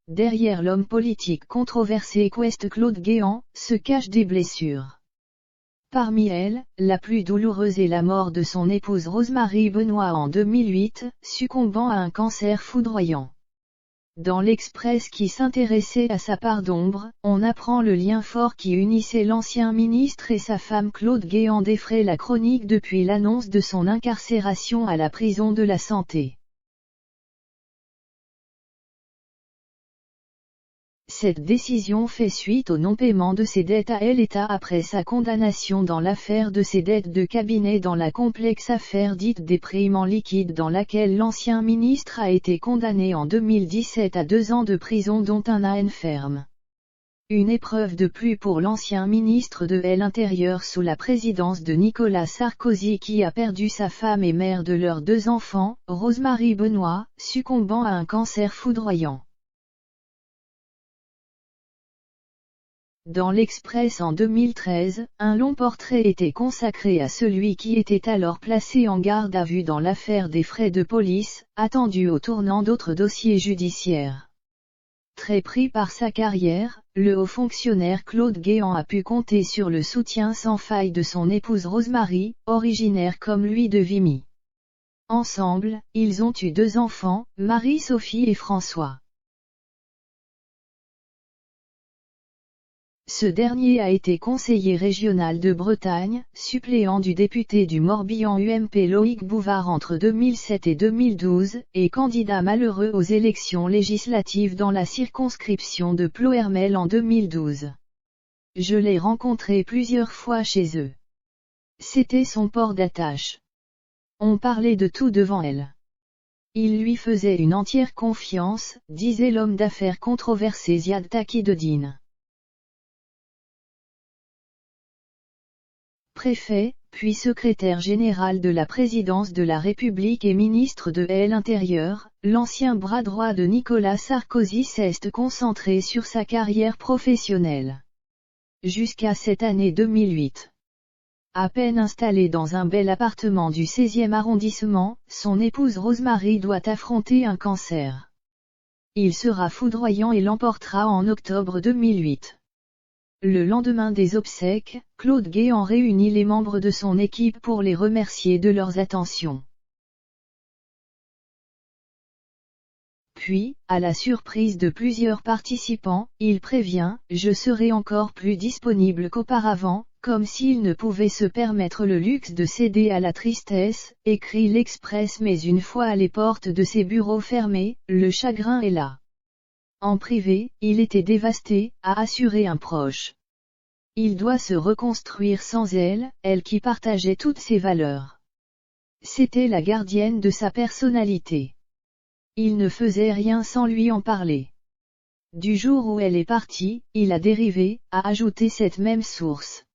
derrière l'homme politique controversé qu'est Claude Guéant, se cachent des blessures. Parmi elles, la plus douloureuse est la mort de son épouse Rosemarie Benoît en 2008, succombant à un cancer foudroyant. Dans l'Express qui s'intéressait à sa part d'ombre, on apprend le lien fort qui unissait l'ancien ministre et sa femme. Claude Guéant défraie la chronique depuis l'annonce de son incarcération à la prison de la Santé. Cette décision fait suite au non-paiement de ses dettes à l'État après sa condamnation dans l'affaire de ses dettes de cabinet dans la complexe affaire dite des paiements liquides dans laquelle l'ancien ministre a été condamné en 2017 à 2 ans de prison dont 1 an ferme. Une épreuve de plus pour l'ancien ministre de l'Intérieur sous la présidence de Nicolas Sarkozy qui a perdu sa femme et mère de leurs 2 enfants, Rosemarie Benoît, succombant à un cancer foudroyant. Dans l'Express en 2013, un long portrait était consacré à celui qui était alors placé en garde à vue dans l'affaire des frais de police, attendu au tournant d'autres dossiers judiciaires. Très pris par sa carrière, le haut fonctionnaire Claude Guéant a pu compter sur le soutien sans faille de son épouse Rosemarie, originaire comme lui de Vimy. Ensemble, ils ont eu 2 enfants, Marie-Sophie et François. Ce dernier a été conseiller régional de Bretagne, suppléant du député du Morbihan UMP Loïc Bouvard entre 2007 et 2012, et candidat malheureux aux élections législatives dans la circonscription de Ploërmel en 2012. Je l'ai rencontré plusieurs fois chez eux. C'était son port d'attache. On parlait de tout devant elle. Il lui faisait une entière confiance, disait l'homme d'affaires controversé Ziad Taqiyouddine. Préfet, puis secrétaire général de la présidence de la République et ministre de l'Intérieur, l'ancien bras droit de Nicolas Sarkozy s'est concentré sur sa carrière professionnelle. Jusqu'à cette année 2008. À peine installé dans un bel appartement du 16e arrondissement, son épouse Rosemarie doit affronter un cancer. Il sera foudroyant et l'emportera en octobre 2008. Le lendemain des obsèques, Claude Guéant réunit les membres de son équipe pour les remercier de leurs attentions. Puis, à la surprise de plusieurs participants, il prévient « Je serai encore plus disponible qu'auparavant », comme s'il ne pouvait se permettre le luxe de céder à la tristesse, écrit l'Express. Mais une fois à les portes de ses bureaux fermés, le chagrin est là. En privé, il était dévasté, a assuré un proche. Il doit se reconstruire sans elle, elle qui partageait toutes ses valeurs. C'était la gardienne de sa personnalité. Il ne faisait rien sans lui en parler. Du jour où elle est partie, il a dérivé, a ajouté cette même source.